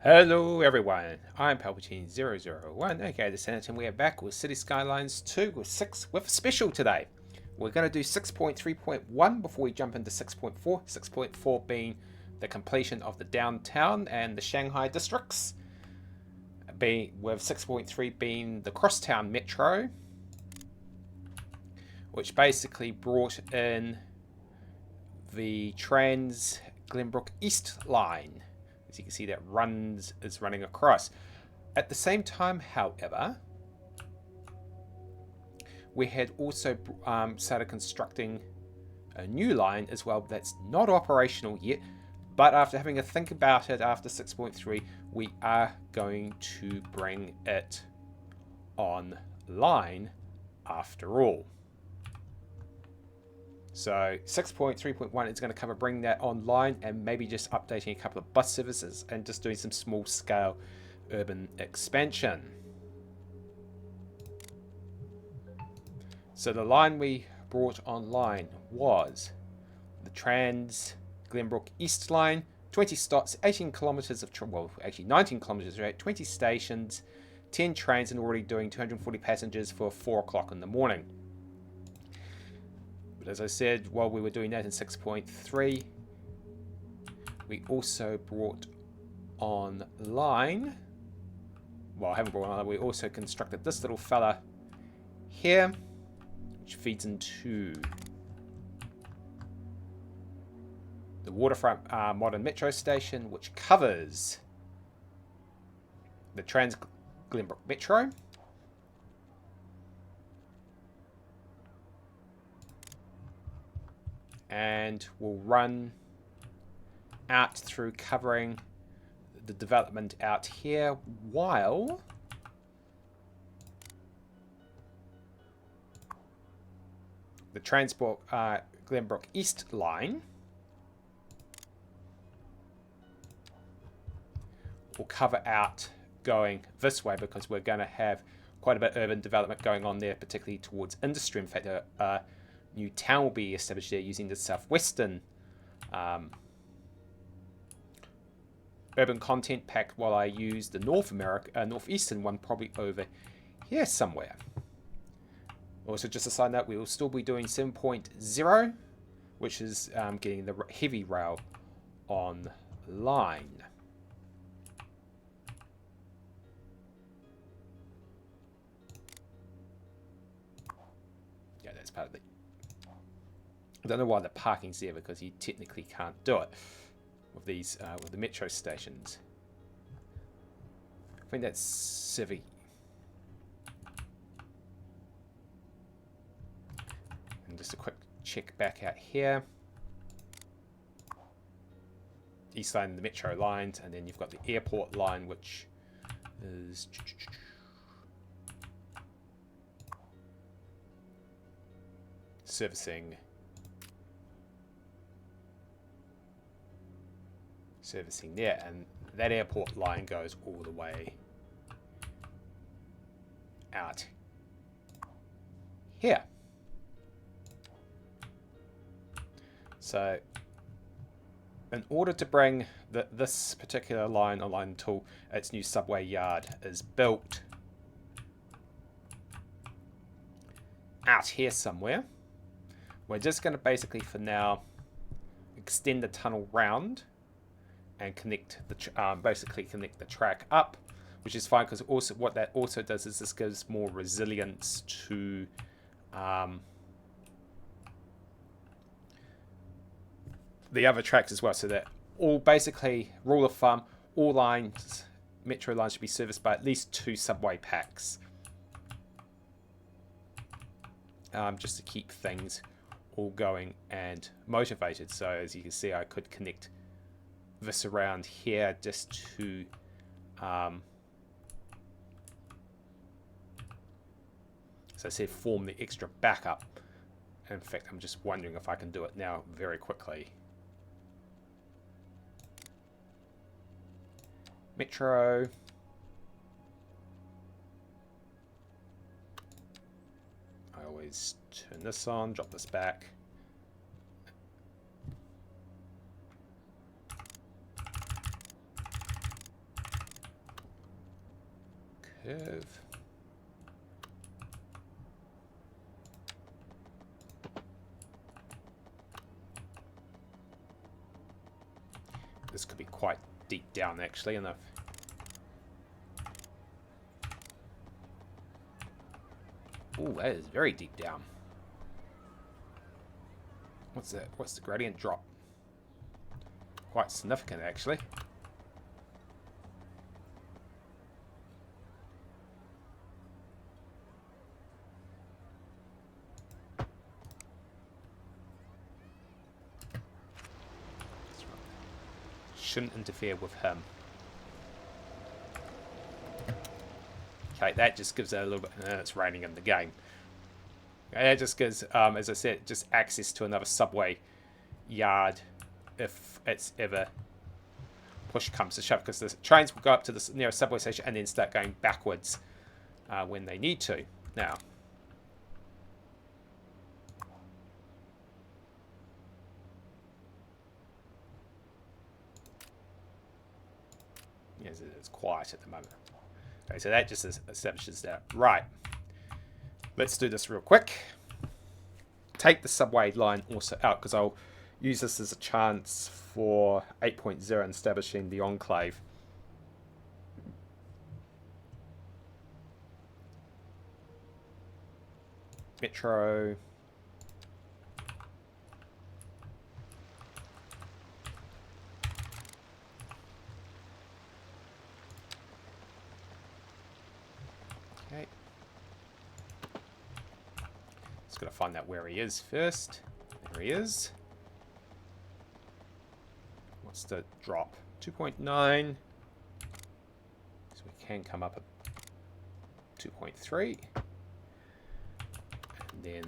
Hello everyone, I'm Palpatine001, aka the Senator, and we are back with City Skylines 2 with a special today. We're going to do 6.3.1 before we jump into 6.4. 6.4 being the completion of the downtown and the Shanghai districts, with 6.3 being the crosstown metro, which basically brought in the Trans Glenbrook East line. As you can see, that is running across. At the same time, however, we had also started constructing a new line as well that's not operational yet, but after having a think about it after 6.3, we are going to bring it online after all. So 6.3.1 is going to cover bringing that online and maybe just updating a couple of bus services and just doing some small scale urban expansion. So the line we brought online was the Trans Glenbrook East line, 20 stops, 18 kilometers of, well, actually 19 kilometers, right? 20 stations, 10 trains, and already doing 240 passengers for 4 o'clock in the morning. But as I said, while we were doing that in 6.3, we also brought online, well, I haven't brought online, we also constructed this little fella here, which feeds into the Waterfront modern metro station, which covers the Trans Glenbrook Metro, and will run out through covering the development out here, while the Transport Glenbrook East line will cover out going this way, because we're going to have quite a bit of urban development going on there, particularly towards industry. In fact, new town will be established there using the southwestern urban content pack, while I use the northeastern one probably over here somewhere. Also, just a side note, we will still be doing 7.0, which is getting the heavy rail online. Yeah, that's part of it. I don't know why the parking's there, because you technically can't do it with these with the metro stations. I think that's civic. And just a quick check back out here. East line, the metro lines, and then you've got the airport line, which is servicing there, and that airport line goes all the way out here. So in order to bring this particular line online until its new subway yard is built out here somewhere, we're just going to basically for now extend the tunnel round and connect the basically connect the track up, which is fine, because also what that also does is this gives more resilience to the other tracks as well. So that all, basically, rule of thumb, all lines, metro lines, should be serviced by at least 2 subway packs, just to keep things all going and motivated. So as you can see, I could connect this around here just to so I said, form the extra backup. In fact, I'm just wondering if I can do it now very quickly. Metro. I always turn this on, drop this back. Curve. This could be quite deep down, actually, enough. Ooh, that is very deep down. What's that? What's the gradient drop? Quite significant, actually. Shouldn't interfere with him. Okay, that just gives it a little bit. It's raining in the game. That just gives, as I said, just access to another subway yard if it's ever push comes to shove. Because the trains will go up to the nearest subway station and then start going backwards when they need to. Now, yes, it's quiet at the moment. Okay, so that just establishes that. Right. Let's do this real quick. Take the subway line also out because I'll use this as a chance for 8.0 and establishing the enclave. Metro. Okay. Just got to find out where he is first. There he is. What's the drop? 2.9. So we can come up at 2.3. And then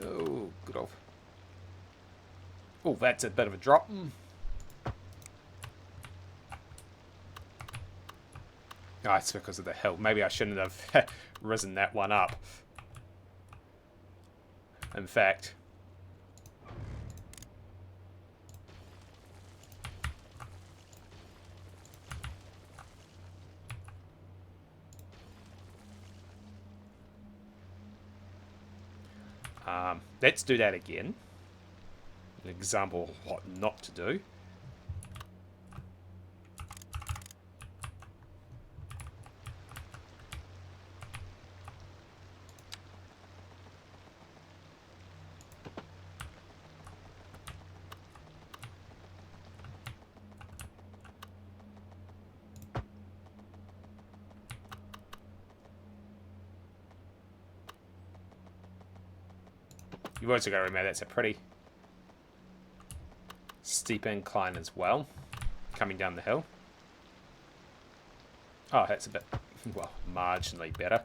oh, good old. Oh, that's a bit of a drop. Oh, it's because of the hill. Maybe I shouldn't have risen that one up. In fact, let's do that again. An example of what not to do. You've also got to remember that's a pretty steep incline as well, coming down the hill. Oh, that's a bit, well, marginally better.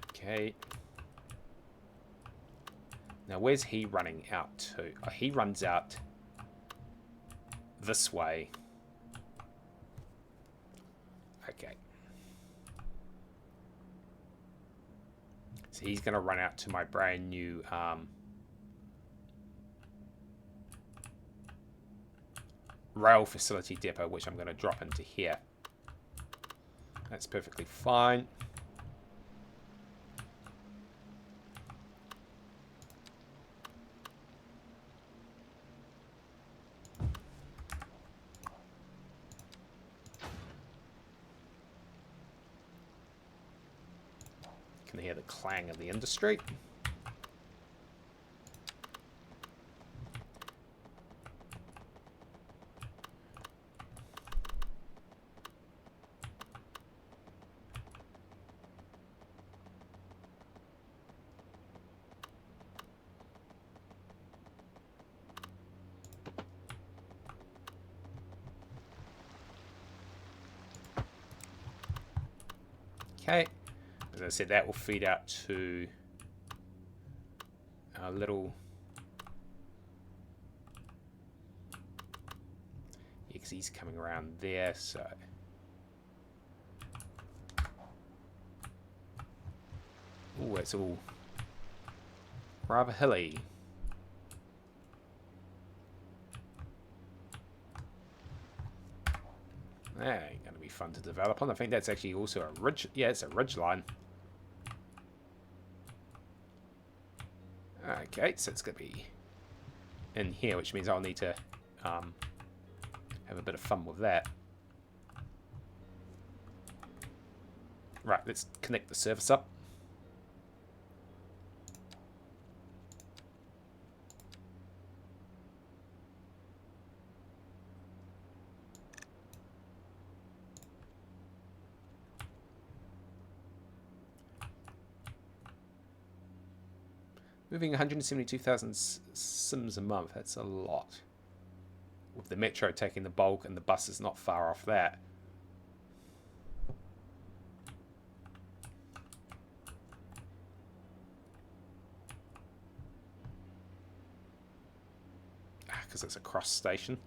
Okay. Now, where's he running out to? Oh, he runs out this way. Okay. So he's going to run out to my brand new rail facility depot, which I'm going to drop into here. That's perfectly fine. Can hear the clang of the industry. Okay. As I said, that will feed out to a little... Yeah, because he's coming around there, so... Ooh, it's all rather hilly. That ain't going to be fun to develop on. I think that's actually also a ridge. Yeah, it's a ridge line. Okay, so it's going to be in here, which means I'll need to have a bit of fun with that. Right, let's connect the service up. Moving 172,000 sims a month, that's a lot. With the metro taking the bulk and the bus is not far off that. Because it's a cross station.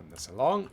This along.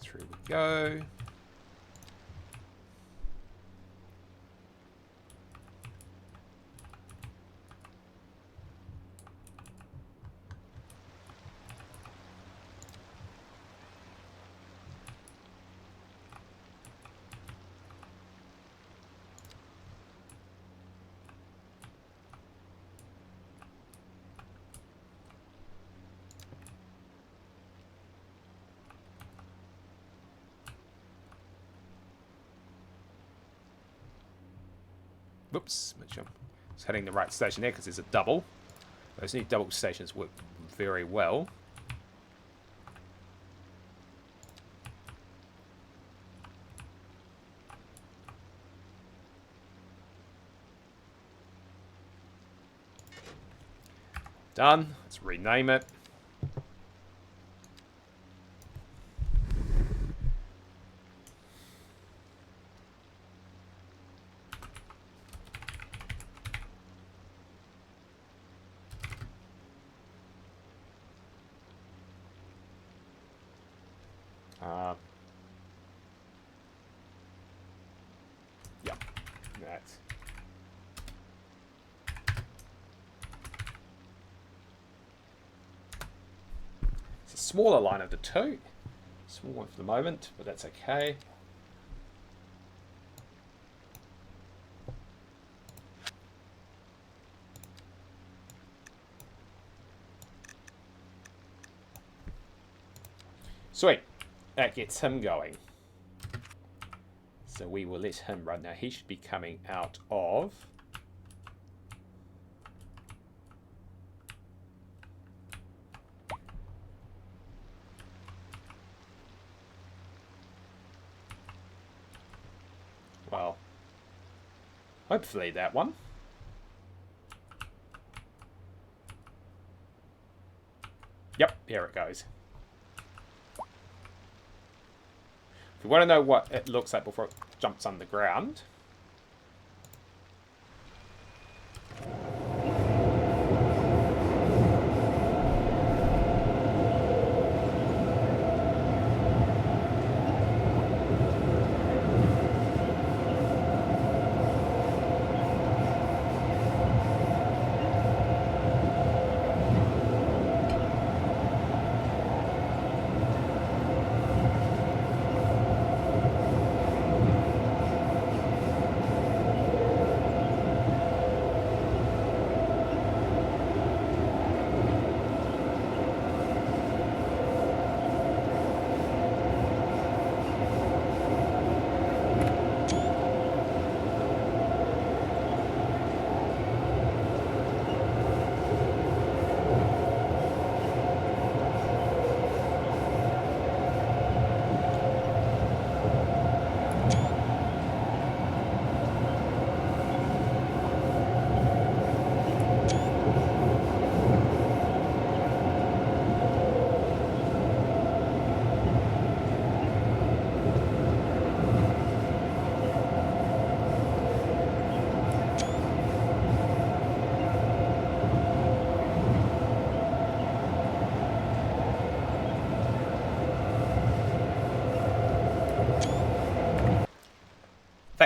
Through we go. Whoops, make sure it's heading the right station there because there's a double. Those new double stations work very well. Done. Let's rename it. Yeah, that's. It's a smaller line of the two. Small one for the moment, but that's okay. Sweet. That gets him going. So we will let him run. Now he should be coming out of... Well, hopefully that one. Yep, here it goes. If you want to know what it looks like before it jumps underground,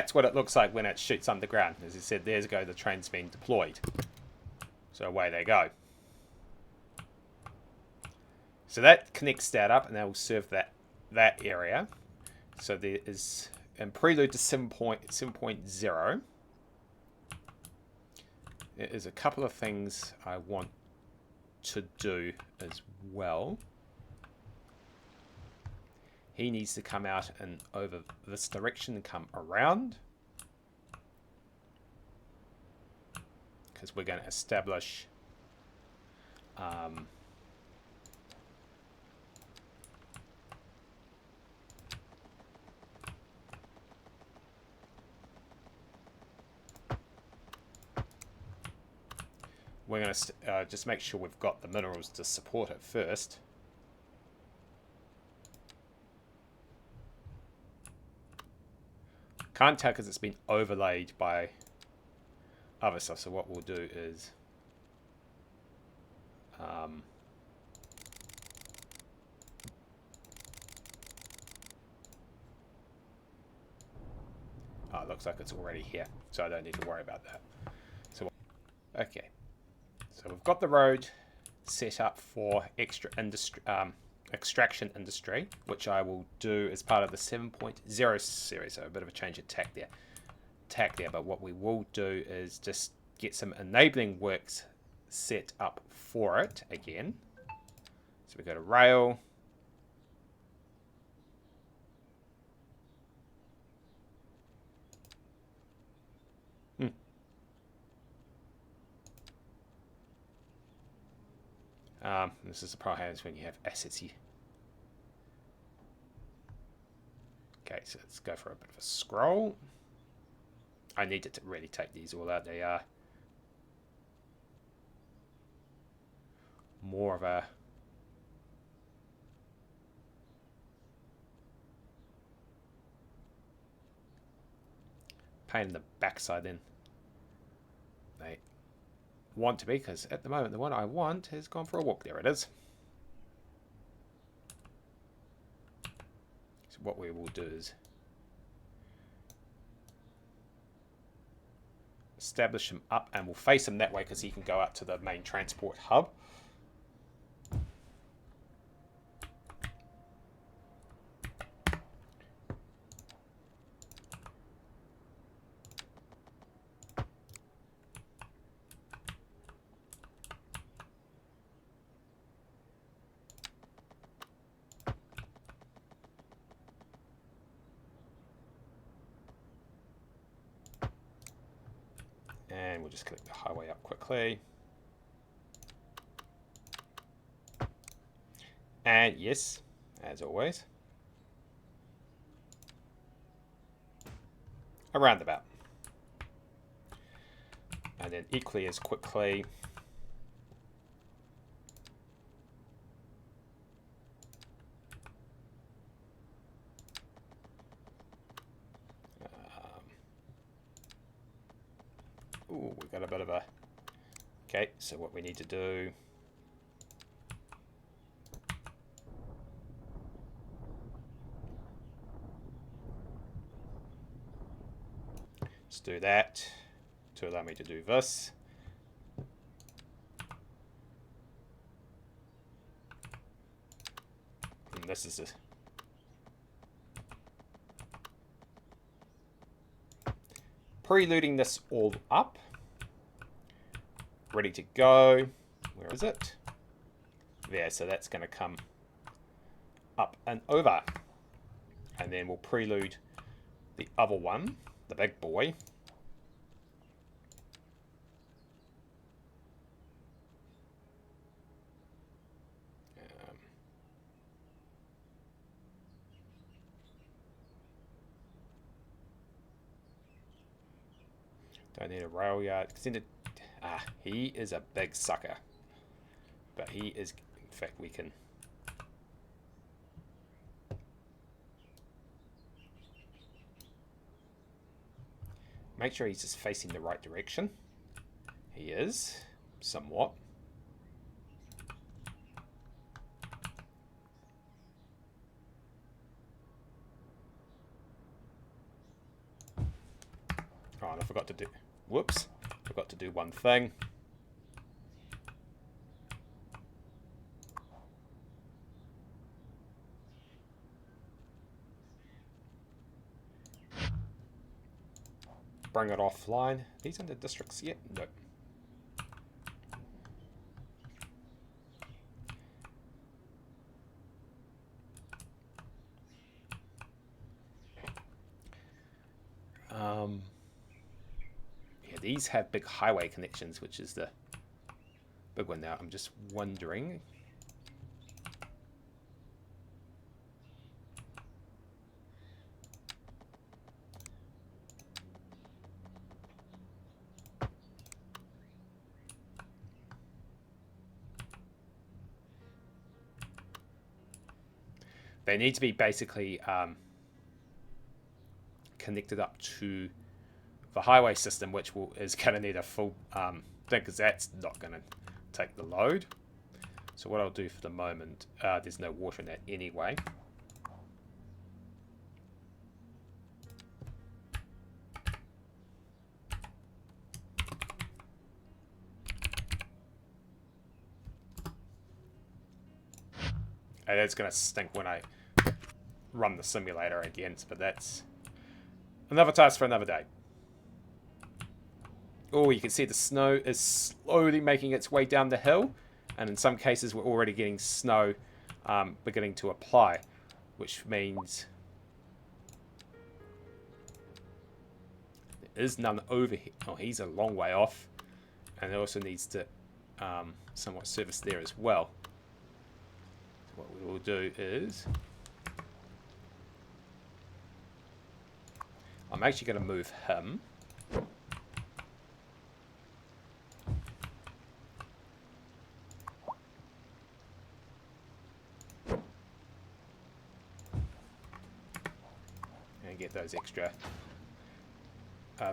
that's what it looks like when it shoots underground. As I said, there's go the train's being deployed. So away they go. So that connects that up, and that will serve that area. So there is, in prelude to 7.0, there is a couple of things I want to do as well. He needs to come out and over this direction and come around, because we're going to establish we're going to just make sure we've got the minerals to support it first. Can't tell because it's been overlaid by other stuff. So what we'll do is it looks like it's already here, so I don't need to worry about that. So okay, so we've got the road set up for extra industry, extraction industry, which I will do as part of the 7.0 series. So a bit of a change of tack there. But what we will do is just get some enabling works set up for it again. So we go to rail. This is the problem when you have assets here. Okay, so let's go for a bit of a scroll. I need to really take these all out. They are more of a pain in the backside than they want to be, because at the moment the one I want has gone for a walk. There it is. So what we will do is establish him up, and we'll face him that way because he can go up to the main transport hub. And we'll just click the highway up quickly. And yes, as always, a roundabout. And then equally as quickly, we've got a bit of a... Okay, so what we need to do... Let's do that to allow me to do this. And this is it. Preluding this all up. Ready to go. Where is it? There, so that's going to come up and over. And then we'll prelude the other one, the big boy. Don't need a rail yard. He is a big sucker. But he is, in fact, we can... Make sure he's just facing the right direction. He is, somewhat. on, I forgot to do... Whoops. Forgot to do one thing. Bring it offline. These under districts yet? No. Yeah, these have big highway connections, which is the big one now. I'm just wondering. They need to be basically connected up to the highway system, which is going to need a full thing, because that's not going to take the load. So what I'll do for the moment, there's no water in that anyway. And it's going to stink when I run the simulator again, but that's another task for another day. Oh, you can see the snow is slowly making its way down the hill, and in some cases we're already getting snow beginning to apply, which means there is none over here. Oh, he's a long way off, and it also needs to somewhat service there as well. So what we will do is, I'm actually going to move him. And get those extra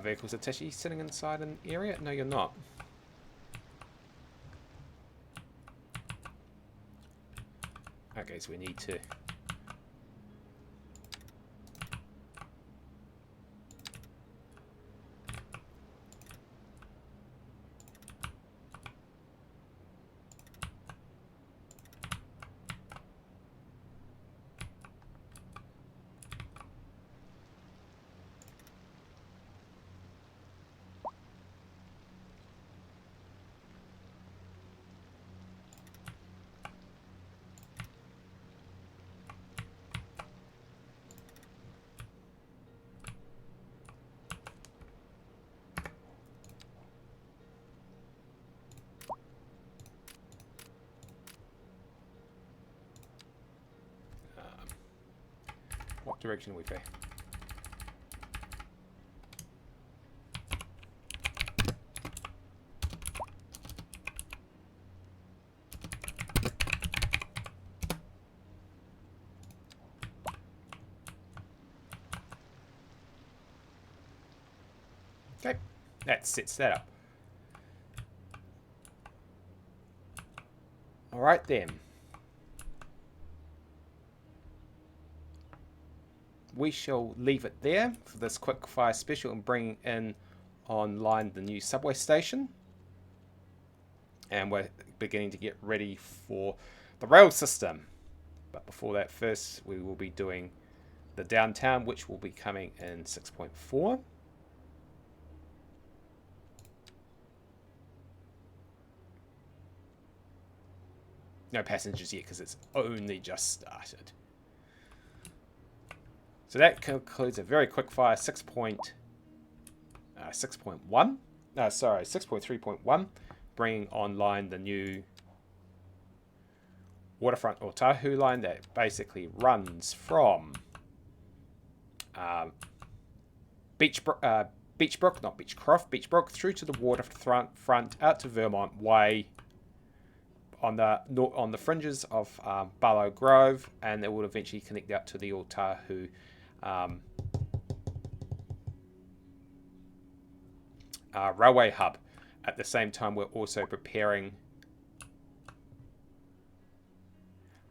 vehicles. Are Tishy sitting inside an area? No, you're not. Okay, so we need to... What direction are we going? Okay, that sets that up. All right then. We shall leave it there for this quick fire special and bring in online the new subway station. And we're beginning to get ready for the rail system. But before that, first we will be doing the downtown, which will be coming in 6.4. No passengers yet because it's only just started. So that concludes a very quick fire 6.3.1, bringing online the new Waterfront Otahuhu Line that basically runs from Beachbrook through to the Waterfront out to Vermont Way on the fringes of Barlow Grove, and it will eventually connect out to the Otahuhu railway hub. At the same time, we're also preparing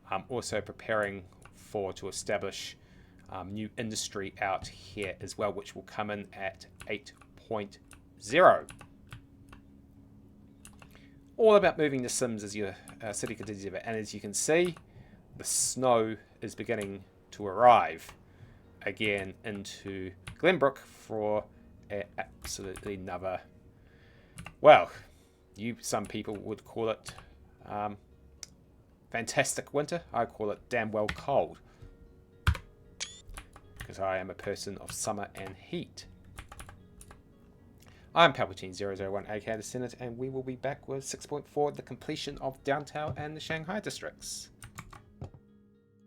to establish new industry out here as well, which will come in at 6.0. All about moving the Sims as your city continues to, and as you can see, the snow is beginning to arrive again into Glenbrook for absolutely another, well, some people would call it fantastic winter. I call it damn well cold, because I am a person of summer and heat. I'm Palpatine001, aka the Senate, and we will be back with 6.4, the completion of downtown and the Shanghai districts.